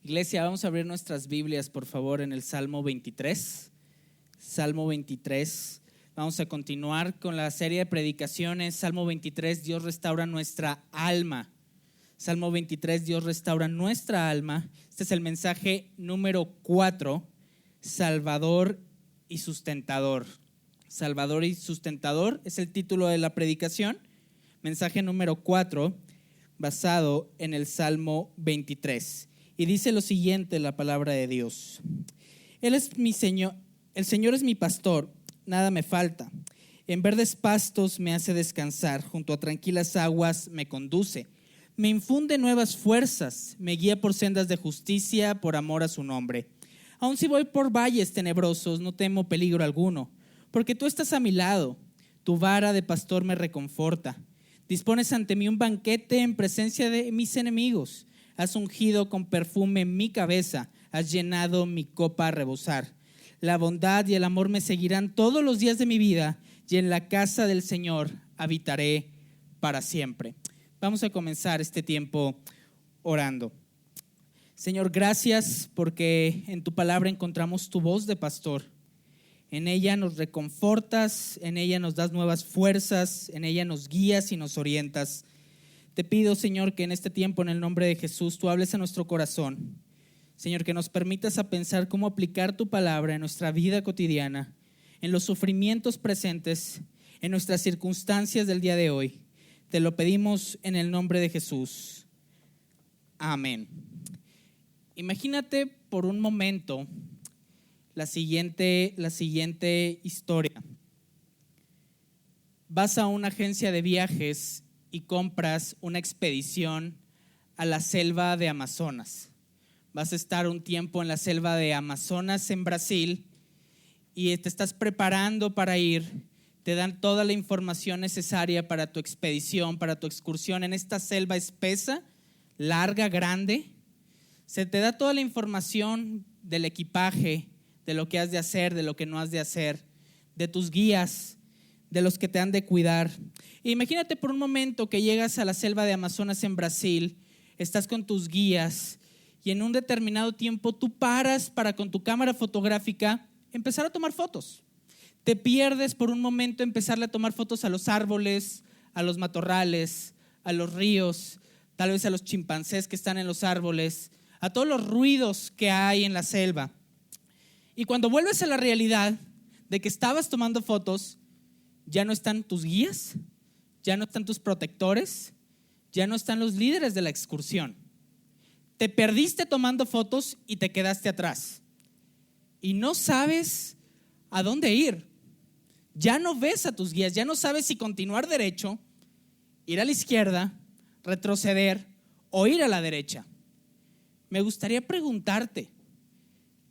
Iglesia, vamos a abrir nuestras Biblias, por favor, en el Salmo 23. Salmo 23. Vamos a continuar con la serie de predicaciones. Salmo 23, Dios restaura nuestra alma. Salmo 23, Dios restaura nuestra alma. Este es el mensaje número 4, Salvador y sustentador. Salvador y sustentador es el título de la predicación. Mensaje número 4, basado en el Salmo 23. Y dice lo siguiente la palabra de Dios. Él es mi Señor, el Señor es mi pastor, nada me falta. En verdes pastos me hace descansar, junto a tranquilas aguas me conduce. Me infunde nuevas fuerzas, me guía por sendas de justicia por amor a su nombre. Aun si voy por valles tenebrosos, no temo peligro alguno, porque tú estás a mi lado, tu vara de pastor me reconforta. Dispones ante mí un banquete en presencia de mis enemigos. Has ungido con perfume mi cabeza, has llenado mi copa a rebosar. La bondad y el amor me seguirán todos los días de mi vida, y en la casa del Señor habitaré para siempre. Vamos a comenzar este tiempo orando. Señor, gracias porque en tu palabra encontramos tu voz de pastor. En ella nos reconfortas, en ella nos das nuevas fuerzas, en ella nos guías y nos orientas. Te pido, Señor, que en este tiempo, en el nombre de Jesús, tú hables a nuestro corazón. Señor, que nos permitas a pensar cómo aplicar tu palabra en nuestra vida cotidiana, en los sufrimientos presentes, en nuestras circunstancias del día de hoy. Te lo pedimos en el nombre de Jesús. Amén. Imagínate por un momento la siguiente historia. Vas a una agencia de viajes y compras una expedición a la selva de Amazonas. Vas a estar un tiempo en la selva de Amazonas en Brasil y te estás preparando para ir. Te dan toda la información necesaria para tu expedición, para tu excursión en esta selva espesa, larga, grande. Se te da toda la información del equipaje, de lo que has de hacer, de lo que no has de hacer, de tus guías, de los que te han de cuidar. Imagínate por un momento que llegas a la selva de Amazonas en Brasil, estás con tus guías y en un determinado tiempo tú paras para con tu cámara fotográfica empezar a tomar fotos. Te pierdes por un momento empezarle a tomar fotos a los árboles, a los matorrales, a los ríos, tal vez a los chimpancés que están en los árboles, a todos los ruidos que hay en la selva. Y cuando vuelves a la realidad de que estabas tomando fotos, ya no están tus guías, ya no están tus protectores, ya no están los líderes de la excursión. Te perdiste tomando fotos y te quedaste atrás. Y no sabes a dónde ir. Ya no ves a tus guías, ya no sabes si continuar derecho, ir a la izquierda, retroceder o ir a la derecha. Me gustaría preguntarte,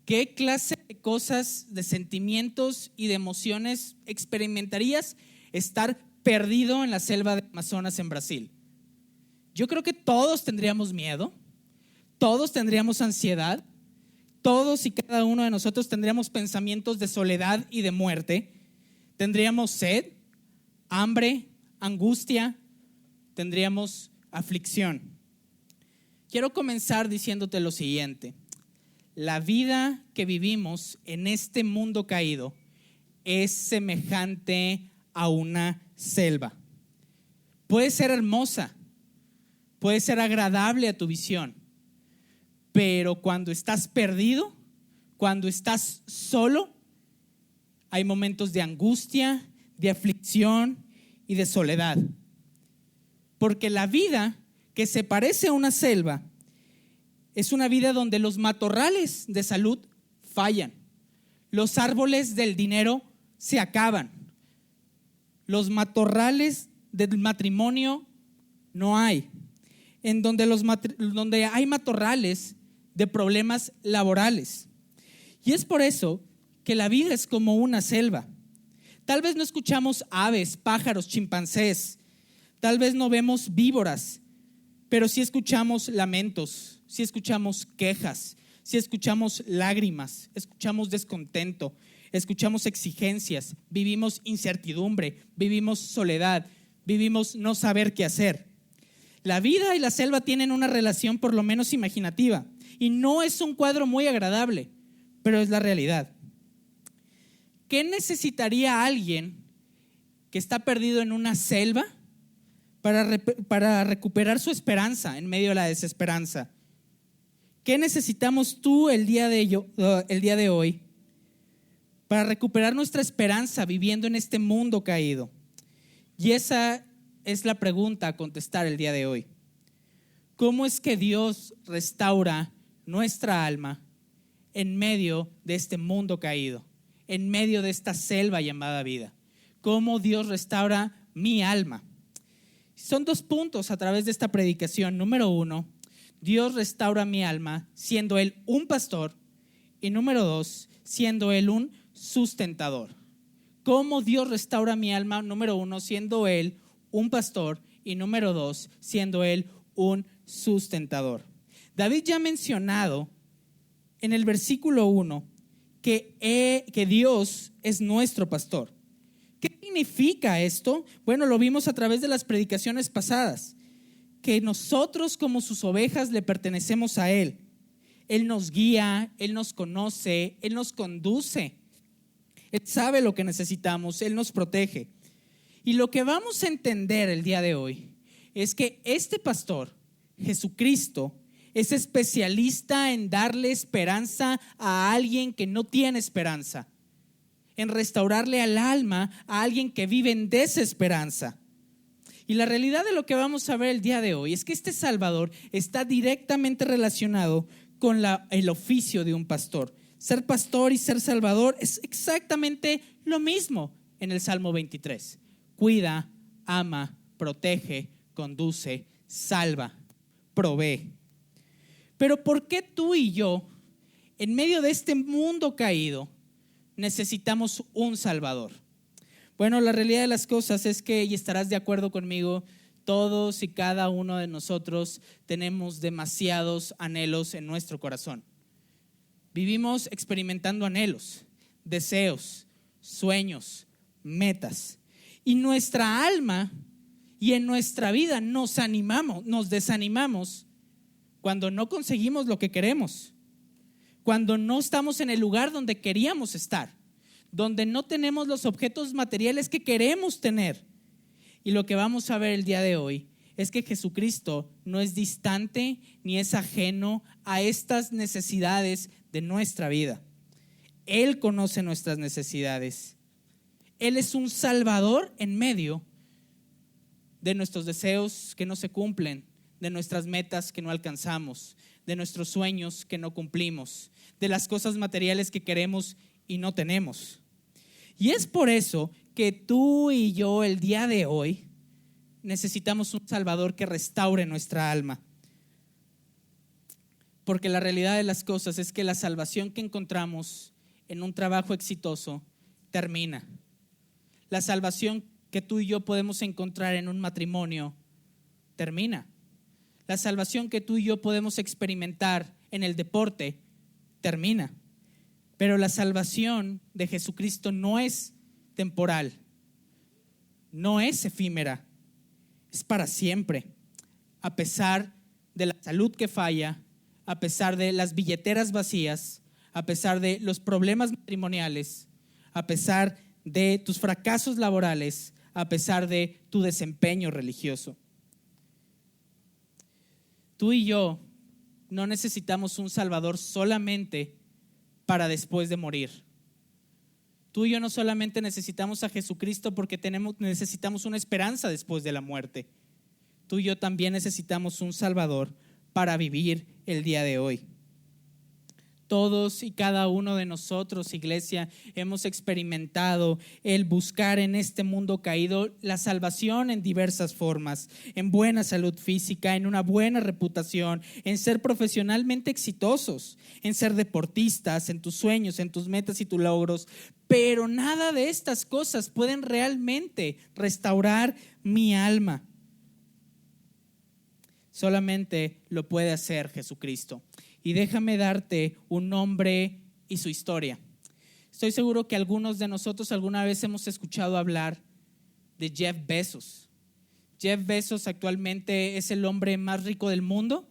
¿qué clase de cosas, de sentimientos y de emociones experimentarías estar perdido en la selva de Amazonas en Brasil? Yo creo que todos tendríamos miedo, todos tendríamos ansiedad, todos y cada uno de nosotros tendríamos pensamientos de soledad y de muerte, tendríamos sed, hambre, angustia, tendríamos aflicción. Quiero comenzar diciéndote lo siguiente. La vida que vivimos en este mundo caído es semejante a una selva. Puede ser hermosa, puede ser agradable a tu visión, pero cuando estás perdido, cuando estás solo, hay momentos de angustia, de aflicción y de soledad. Porque la vida que se parece a una selva es una vida donde los matorrales de salud fallan, los árboles del dinero se acaban, los matorrales del matrimonio no hay, en donde hay matorrales de problemas laborales. Y es por eso que la vida es como una selva. Tal vez no escuchamos aves, pájaros, chimpancés, tal vez no vemos víboras, pero sí escuchamos lamentos, sí escuchamos quejas, sí escuchamos lágrimas, escuchamos descontento, escuchamos exigencias, vivimos incertidumbre, vivimos soledad, vivimos no saber qué hacer. La vida y la selva tienen una relación por lo menos imaginativa y no es un cuadro muy agradable, pero es la realidad. ¿Qué necesitaría alguien que está perdido en una selva para recuperar su esperanza en medio de la desesperanza? ¿Qué necesitamos tú el día de hoy para recuperar nuestra esperanza viviendo en este mundo caído? Y esa es la pregunta a contestar el día de hoy. ¿Cómo es que Dios restaura nuestra alma en medio de este mundo caído, en medio de esta selva llamada vida? ¿Cómo Dios restaura mi alma? Son 2 puntos a través de esta predicación. Número 1, Dios restaura mi alma siendo Él un pastor. Y número 2, siendo Él un sustentador. ¿Cómo Dios restaura mi alma? Número 1, siendo Él un pastor. Y número 2, siendo Él un sustentador. David ya ha mencionado en el versículo 1 que Dios es nuestro pastor. ¿Qué significa esto? Bueno, lo vimos a través de las predicaciones pasadas, que nosotros como sus ovejas le pertenecemos a Él. Él nos guía, Él nos conoce, Él nos conduce. Él sabe lo que necesitamos, Él nos protege. Y lo que vamos a entender el día de hoy es que este pastor, Jesucristo, es especialista en darle esperanza a alguien que no tiene esperanza, en restaurarle al alma a alguien que vive en desesperanza. Y la realidad de lo que vamos a ver el día de hoy es que este Salvador está directamente relacionado con el oficio de un pastor. Ser pastor y ser salvador es exactamente lo mismo en el Salmo 23. Cuida, ama, protege, conduce, salva, provee. Pero ¿por qué tú y yo, en medio de este mundo caído, necesitamos un Salvador? Bueno, la realidad de las cosas es que, y estarás de acuerdo conmigo, todos y cada uno de nosotros tenemos demasiados anhelos en nuestro corazón. Vivimos experimentando anhelos, deseos, sueños, metas. Y nuestra alma y en nuestra vida nos desanimamos cuando no conseguimos lo que queremos, cuando no estamos en el lugar donde queríamos estar, donde no tenemos los objetos materiales que queremos tener. Y lo que vamos a ver el día de hoy es que Jesucristo no es distante ni es ajeno a estas necesidades de nuestra vida. Él conoce nuestras necesidades. Él es un salvador en medio de nuestros deseos que no se cumplen, de nuestras metas que no alcanzamos, de nuestros sueños que no cumplimos, de las cosas materiales que queremos y no tenemos. Y es por eso que tú y yo el día de hoy necesitamos un Salvador que restaure nuestra alma. Porque la realidad de las cosas es que la salvación que encontramos en un trabajo exitoso termina. La salvación que tú y yo podemos encontrar en un matrimonio termina. La salvación que tú y yo podemos experimentar en el deporte termina. Pero la salvación de Jesucristo no es temporal, no es efímera, es para siempre. A pesar de la salud que falla, a pesar de las billeteras vacías, a pesar de los problemas matrimoniales, a pesar de tus fracasos laborales, a pesar de tu desempeño religioso. Tú y yo no necesitamos un Salvador solamente para después de morir. Tú y yo no solamente necesitamos a Jesucristo porque necesitamos una esperanza después de la muerte. Tú y yo también necesitamos un Salvador para vivir el día de hoy. Todos y cada uno de nosotros, iglesia, hemos experimentado el buscar en este mundo caído la salvación en diversas formas, en buena salud física, en una buena reputación, en ser profesionalmente exitosos, en ser deportistas, en tus sueños, en tus metas y tus logros. Pero nada de estas cosas pueden realmente restaurar mi alma. Solamente lo puede hacer Jesucristo. Y déjame darte un nombre y su historia. Estoy seguro que algunos de nosotros alguna vez hemos escuchado hablar de Jeff Bezos. Jeff Bezos actualmente es el hombre más rico del mundo.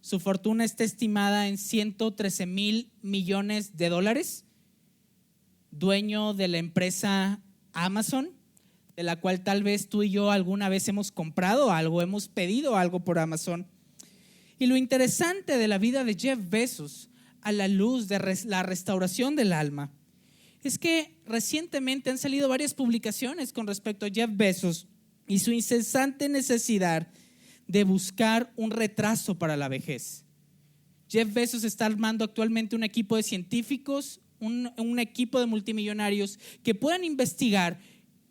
Su fortuna está estimada en 113 mil millones de dólares. Dueño de la empresa Amazon, de la cual tal vez tú y yo alguna vez hemos comprado algo, hemos pedido algo por Amazon. Y lo interesante de la vida de Jeff Bezos, a la luz de la restauración del alma, es que recientemente han salido varias publicaciones con respecto a Jeff Bezos y su incesante necesidad de buscar un retraso para la vejez. Jeff Bezos está armando actualmente un equipo de científicos, un equipo de multimillonarios que puedan investigar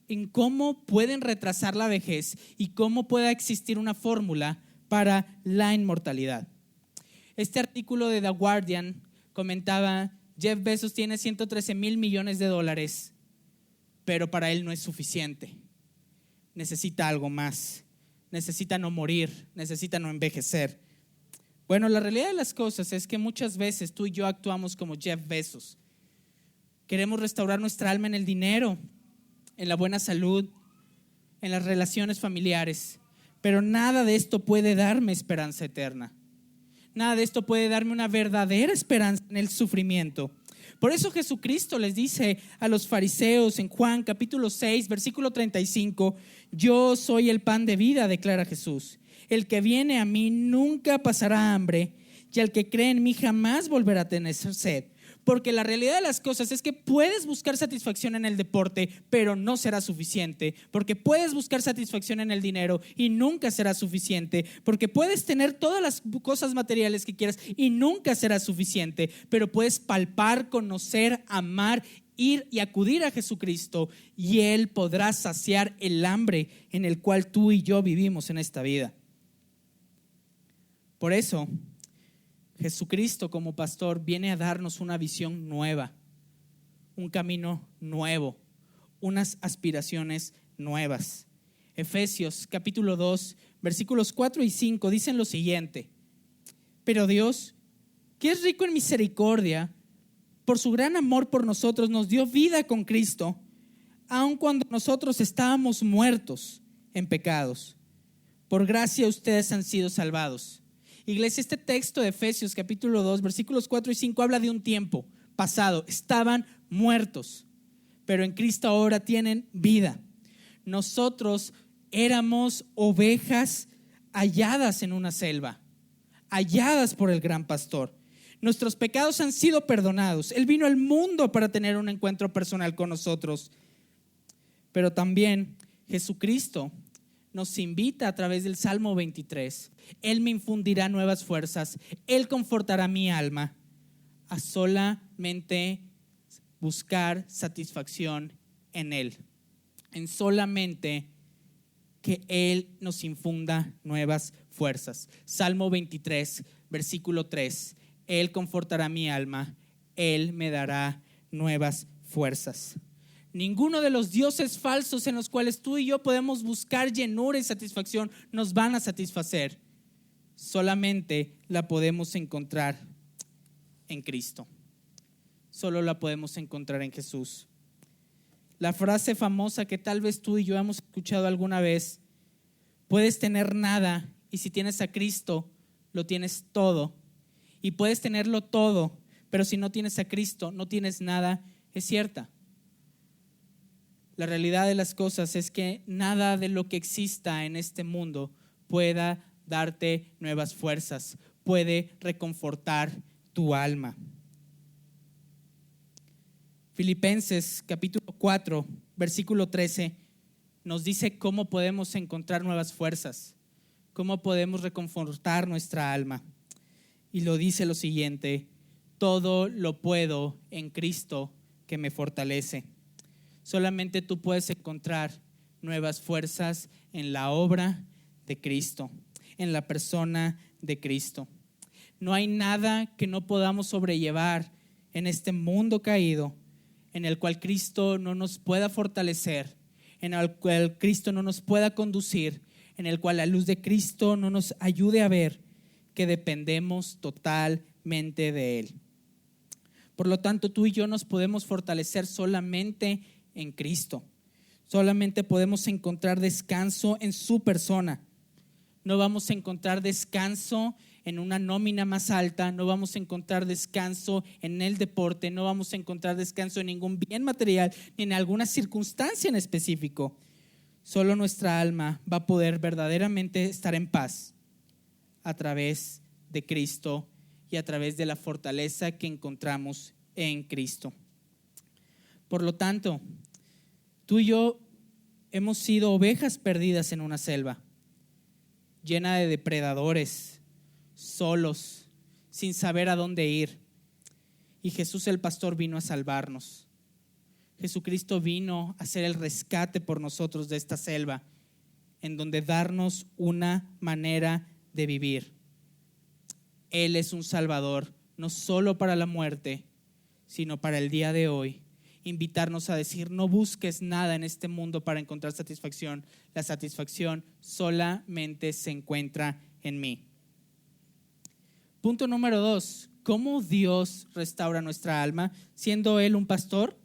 en cómo pueden retrasar la vejez y cómo pueda existir una fórmula para la inmortalidad. Este artículo de The Guardian comentaba: Jeff Bezos tiene 113 mil millones de dólares, pero para él no es suficiente. Necesita algo más. Necesita no morir, necesita no envejecer. Bueno, la realidad de las cosas es que muchas veces tú y yo actuamos como Jeff Bezos. Queremos restaurar nuestra alma en el dinero, en la buena salud, en las relaciones familiares, pero nada de esto puede darme esperanza eterna. Nada de esto puede darme una verdadera esperanza en el sufrimiento. Por eso Jesucristo les dice a los fariseos en Juan capítulo 6, versículo 35, yo soy el pan de vida, declara Jesús. El que viene a mí nunca pasará hambre, y el que cree en mí jamás volverá a tener sed. Porque la realidad de las cosas es que puedes buscar satisfacción en el deporte, pero no será suficiente. Porque puedes buscar satisfacción en el dinero y nunca será suficiente. Porque puedes tener todas las cosas materiales que quieras y nunca será suficiente. Pero puedes palpar, conocer, amar, ir y acudir a Jesucristo, y Él podrá saciar el hambre en el cual tú y yo vivimos en esta vida. Por eso Jesucristo como pastor viene a darnos una visión nueva, un camino nuevo, unas aspiraciones nuevas. Efesios capítulo 2, versículos 4 y 5 dicen lo siguiente: pero Dios, que es rico en misericordia, por su gran amor por nosotros, nos dio vida con Cristo, aun cuando nosotros estábamos muertos en pecados. Por gracia ustedes han sido salvados. Iglesia, este texto de Efesios capítulo 2, versículos 4 y 5 habla de un tiempo pasado. Estaban muertos, pero en Cristo ahora tienen vida. Nosotros éramos ovejas halladas en una selva, halladas por el gran pastor. Nuestros pecados han sido perdonados. Él vino al mundo para tener un encuentro personal con nosotros. Pero también Jesucristo nos invita a través del Salmo 23. Él me infundirá nuevas fuerzas. Él confortará mi alma a solamente buscar satisfacción en Él. En solamente que Él nos infunda nuevas fuerzas. Salmo 23, versículo 3. Él confortará mi alma. Él me dará nuevas fuerzas. Ninguno de los dioses falsos en los cuales tú y yo podemos buscar llenura y satisfacción nos van a satisfacer. Solamente la podemos encontrar en Cristo. Solo la podemos encontrar en Jesús. La frase famosa que tal vez tú y yo hemos escuchado alguna vez: puedes tener nada y si tienes a Cristo lo tienes todo. Y puedes tenerlo todo, pero si no tienes a Cristo no tienes nada, es cierta. La realidad de las cosas es que nada de lo que exista en este mundo pueda darte nuevas fuerzas, puede reconfortar tu alma. Filipenses capítulo 4, versículo 13 nos dice cómo podemos encontrar nuevas fuerzas, cómo podemos reconfortar nuestra alma. Y lo dice lo siguiente: todo lo puedo en Cristo que me fortalece. Solamente tú puedes encontrar nuevas fuerzas en la obra de Cristo, en la persona de Cristo. No hay nada que no podamos sobrellevar en este mundo caído, en el cual Cristo no nos pueda fortalecer, en el cual Cristo no nos pueda conducir, en el cual la luz de Cristo no nos ayude a ver que dependemos totalmente de Él. Por lo tanto, tú y yo nos podemos fortalecer solamente en Cristo. Solamente podemos encontrar descanso en su persona. No vamos a encontrar descanso en una nómina más alta, no vamos a encontrar descanso en el deporte, no vamos a encontrar descanso en ningún bien material ni en alguna circunstancia en específico. Solo nuestra alma va a poder verdaderamente estar en paz a través de Cristo y a través de la fortaleza que encontramos en Cristo. Por lo tanto, tú y yo hemos sido ovejas perdidas en una selva llena de depredadores, solos, sin saber a dónde ir. Y Jesús el pastor vino a salvarnos. Jesucristo vino a hacer el rescate por nosotros de esta selva, en donde darnos una manera de vivir. Él es un Salvador, no solo para la muerte, sino para el día de hoy. Invitarnos a decir: no busques nada en este mundo para encontrar satisfacción. La satisfacción solamente se encuentra en mí. Punto número 2. ¿Cómo Dios restaura nuestra alma? Siendo Él un pastor,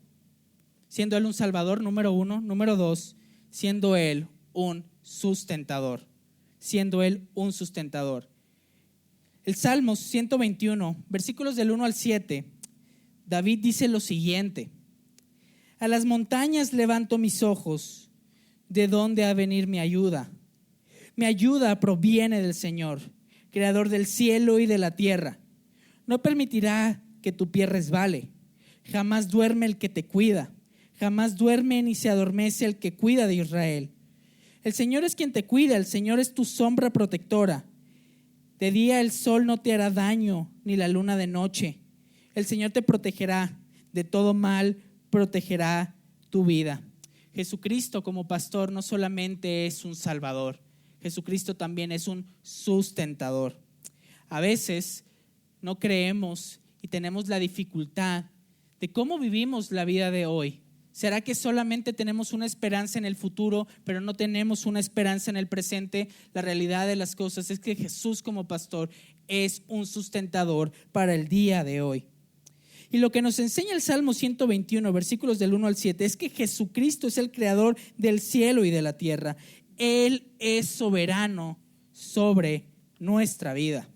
siendo Él un salvador, número 1. Número 2, siendo Él un sustentador. Siendo Él un sustentador. El Salmo 121, versículos del 1 al 7, David dice lo siguiente: a las montañas levanto mis ojos, ¿de dónde ha de venir mi ayuda? Mi ayuda proviene del Señor, creador del cielo y de la tierra. No permitirá que tu pie resbale. Jamás duerme el que te cuida. Jamás duerme ni se adormece el que cuida de Israel. El Señor es quien te cuida, el Señor es tu sombra protectora. De día el sol no te hará daño, ni la luna de noche. El Señor te protegerá de todo mal, protegerá tu vida. Jesucristo como pastor no solamente es un salvador, Jesucristo también es un sustentador. A veces no creemos y tenemos la dificultad de cómo vivimos la vida de hoy. ¿Será que solamente tenemos una esperanza en el futuro, pero no tenemos una esperanza en el presente? La realidad de las cosas es que Jesús como pastor es un sustentador para el día de hoy. Y lo que nos enseña el Salmo 121, versículos del 1 al 7, es que Jesucristo es el creador del cielo y de la tierra. Él es soberano sobre nuestra vida.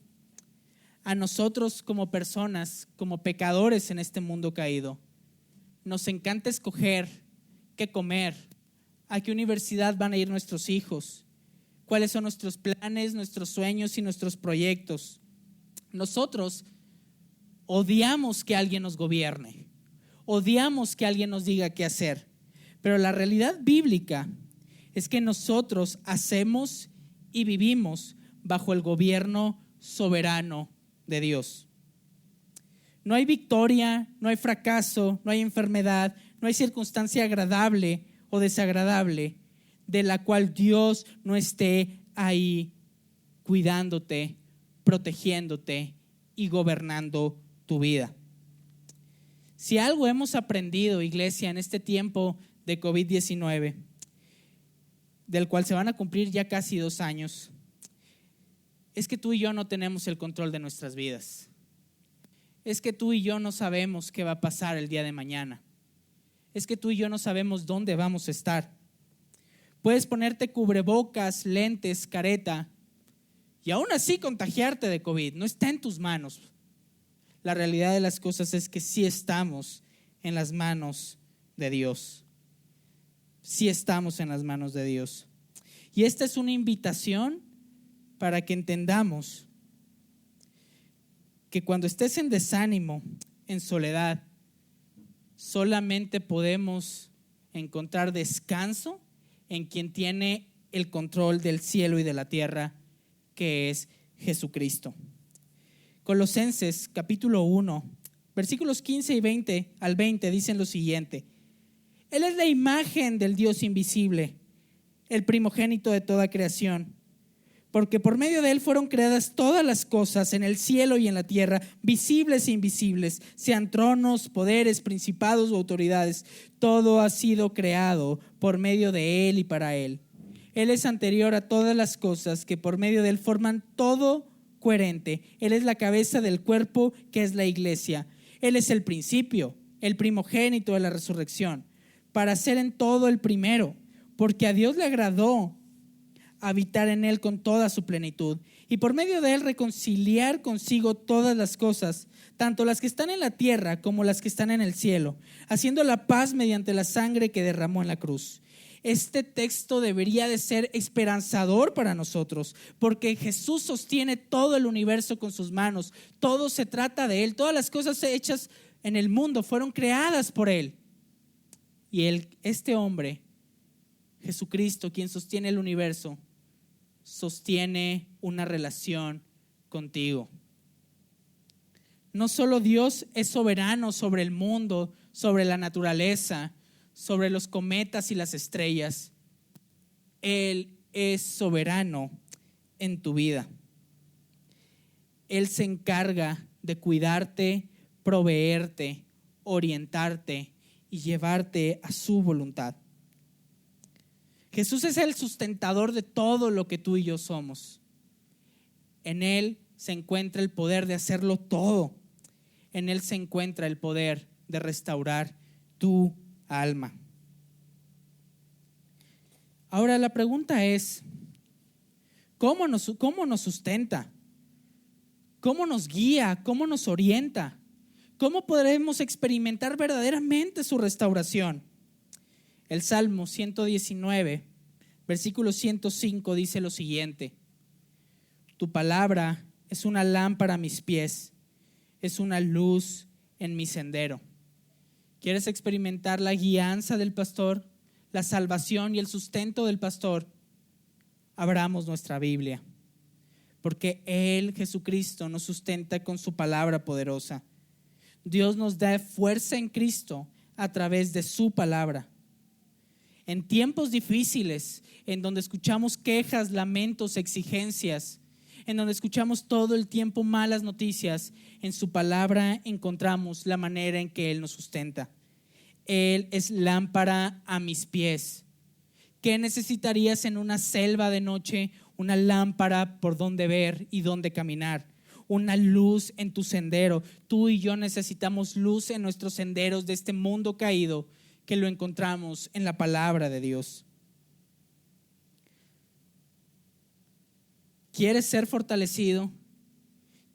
A nosotros como personas, como pecadores en este mundo caído, nos encanta escoger qué comer, a qué universidad van a ir nuestros hijos, cuáles son nuestros planes, nuestros sueños y nuestros proyectos. Nosotros odiamos que alguien nos gobierne, odiamos que alguien nos diga qué hacer, pero la realidad bíblica es que nosotros hacemos y vivimos bajo el gobierno soberano de Dios. No hay victoria, no hay fracaso, no hay enfermedad, no hay circunstancia agradable o desagradable de la cual Dios no esté ahí cuidándote, protegiéndote y gobernando tu vida. Si algo hemos aprendido, iglesia, en este tiempo de COVID-19, del cual se van a cumplir ya casi 2 años, es que tú y yo no tenemos el control de nuestras vidas. Es que tú y yo no sabemos qué va a pasar el día de mañana. Es que tú y yo no sabemos dónde vamos a estar. Puedes ponerte cubrebocas, lentes, careta y aún así contagiarte de COVID. No está en tus manos. La realidad de las cosas es que sí estamos en las manos de Dios. Sí estamos en las manos de Dios. Y esta es una invitación para que entendamos que cuando estés en desánimo, en soledad, solamente podemos encontrar descanso en quien tiene el control del cielo y de la tierra, que es Jesucristo. Colosenses capítulo 1, versículos 15 y 20 al 20 dicen lo siguiente: Él es la imagen del Dios invisible, el primogénito de toda creación, porque por medio de Él fueron creadas todas las cosas en el cielo y en la tierra, visibles e invisibles, sean tronos, poderes, principados o autoridades. Todo ha sido creado por medio de Él y para Él. Él es anterior a todas las cosas, que por medio de Él forman todo coherente. Él es la cabeza del cuerpo, que es la iglesia. Él es el principio, el primogénito de la resurrección, para ser en todo el primero. porque a Dios le agradó habitar en él con toda su plenitud y por medio de él reconciliar consigo todas las cosas, tanto las que están en la tierra como las que están en el cielo, haciendo la paz mediante la sangre que derramó en la cruz. Este texto debería de ser esperanzador para nosotros, porque Jesús sostiene todo el universo con sus manos. Todo se trata de él. Todas las cosas hechas en el mundo fueron creadas por él. Y este hombre, Jesucristo, quien sostiene el universo, sostiene una relación contigo. No solo Dios es soberano sobre el mundo, sobre la naturaleza, sobre los cometas y las estrellas. Él es soberano en tu vida. Él se encarga de cuidarte, proveerte, orientarte y llevarte a su voluntad. Jesús es el sustentador de todo lo que tú y yo somos. En Él se encuentra el poder de hacerlo todo. En Él se encuentra el poder de restaurar tu alma. Ahora la pregunta es, ¿cómo nos sustenta? ¿Cómo nos guía? ¿Cómo nos orienta? ¿Cómo podremos experimentar verdaderamente su restauración? El Salmo 119, versículo 105 dice lo siguiente: tu palabra es una lámpara a mis pies, es una luz en mi sendero. ¿Quieres experimentar la guianza del pastor, la salvación y el sustento del pastor? Abramos nuestra Biblia, porque Él, Jesucristo, nos sustenta con su palabra poderosa. Dios nos da fuerza en Cristo a través de su palabra. En tiempos difíciles, en donde escuchamos quejas, lamentos, exigencias, en donde escuchamos todo el tiempo malas noticias, en su palabra encontramos la manera en que Él nos sustenta. Él es lámpara a mis pies. ¿Qué necesitarías en una selva de noche? Una lámpara por donde ver y donde caminar. Una luz en tu sendero. Tú y yo necesitamos luz en nuestros senderos de este mundo caído, que lo encontramos en la palabra de Dios. ¿Quieres ser fortalecido?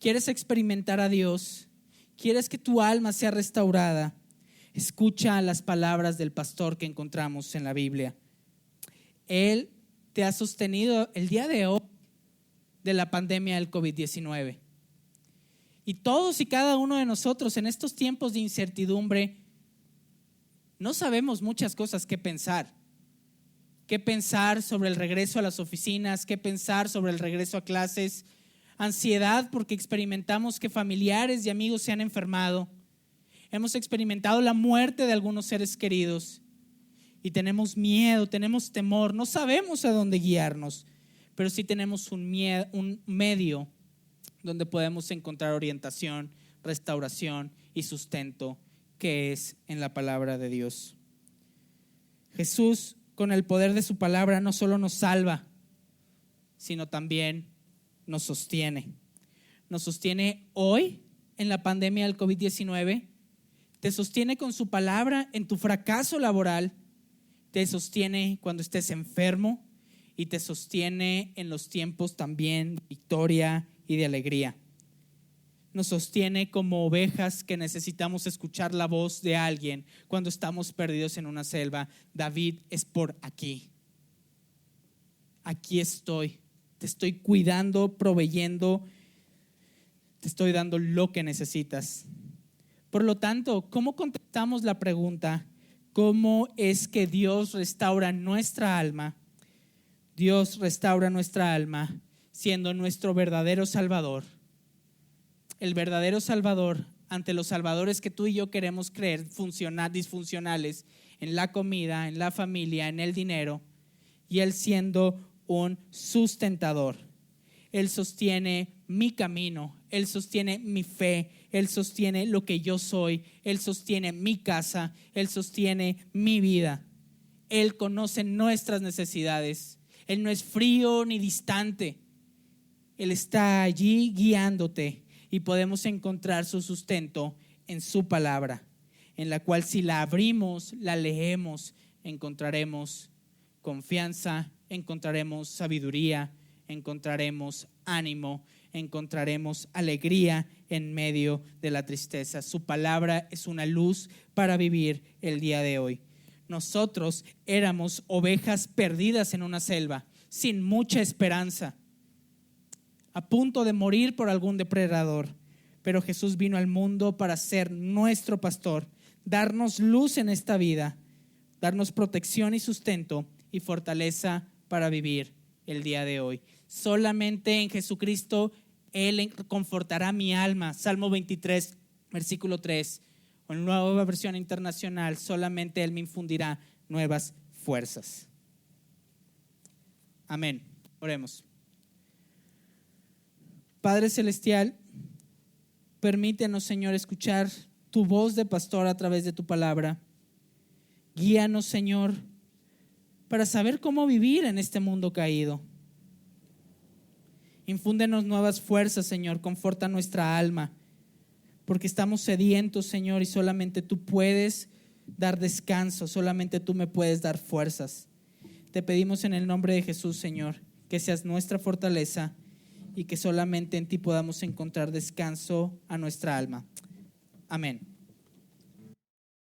¿Quieres experimentar a Dios? ¿Quieres que tu alma sea restaurada? Escucha las palabras del pastor que encontramos en la Biblia. Él te ha sostenido el día de hoy de la pandemia del COVID-19. Y todos y cada uno de nosotros en estos tiempos de incertidumbre no sabemos muchas cosas que pensar. ¿Qué pensar sobre el regreso a las oficinas? ¿Qué pensar sobre el regreso a clases? Ansiedad porque experimentamos que familiares y amigos se han enfermado. Hemos experimentado la muerte de algunos seres queridos y tenemos miedo, tenemos temor, no sabemos a dónde guiarnos, pero sí tenemos un medio donde podemos encontrar orientación, restauración y sustento, que es en la palabra de Dios. Jesús, con el poder de su palabra, no solo nos salva, sino también nos sostiene. Nos sostiene hoy en la pandemia del COVID-19, te sostiene con su palabra en tu fracaso laboral, te sostiene cuando estés enfermo y te sostiene en los tiempos también de victoria y de alegría. Nos sostiene como ovejas que necesitamos escuchar la voz de alguien cuando estamos perdidos en una selva. David, es por aquí. Aquí estoy. Te estoy cuidando, proveyendo. Te estoy dando lo que necesitas. Por lo tanto, ¿cómo contestamos la pregunta? ¿Cómo es que Dios restaura nuestra alma? Dios restaura nuestra alma siendo nuestro verdadero Salvador. El verdadero Salvador ante los salvadores que tú y yo queremos creer disfuncionales en la comida, en la familia, en el dinero, y Él siendo un sustentador. Él sostiene mi camino, Él sostiene mi fe, Él sostiene lo que yo soy, Él sostiene mi casa, Él sostiene mi vida. Él conoce nuestras necesidades. Él no es frío ni distante. Él está allí guiándote. Y podemos encontrar su sustento en su palabra, en la cual si la abrimos, la leemos, encontraremos confianza, encontraremos sabiduría, encontraremos ánimo, encontraremos alegría en medio de la tristeza. Su palabra es una luz para vivir el día de hoy. Nosotros éramos ovejas perdidas en una selva, sin mucha esperanza, a punto de morir por algún depredador. Pero Jesús vino al mundo para ser nuestro pastor, darnos luz en esta vida, darnos protección y sustento y fortaleza para vivir el día de hoy. Solamente en Jesucristo Él confortará mi alma. Salmo 23, versículo 3, o en Nueva Versión Internacional, solamente Él me infundirá nuevas fuerzas. Amén. Oremos. Padre Celestial, permítenos, Señor, escuchar tu voz de pastor a través de tu palabra. Guíanos, Señor, para saber cómo vivir en este mundo caído. Infúndenos nuevas fuerzas, Señor, conforta nuestra alma, porque estamos sedientos, Señor, y solamente tú puedes dar descanso, solamente tú me puedes dar fuerzas. Te pedimos en el nombre de Jesús, Señor, que seas nuestra fortaleza y que solamente en ti podamos encontrar descanso a nuestra alma. Amén.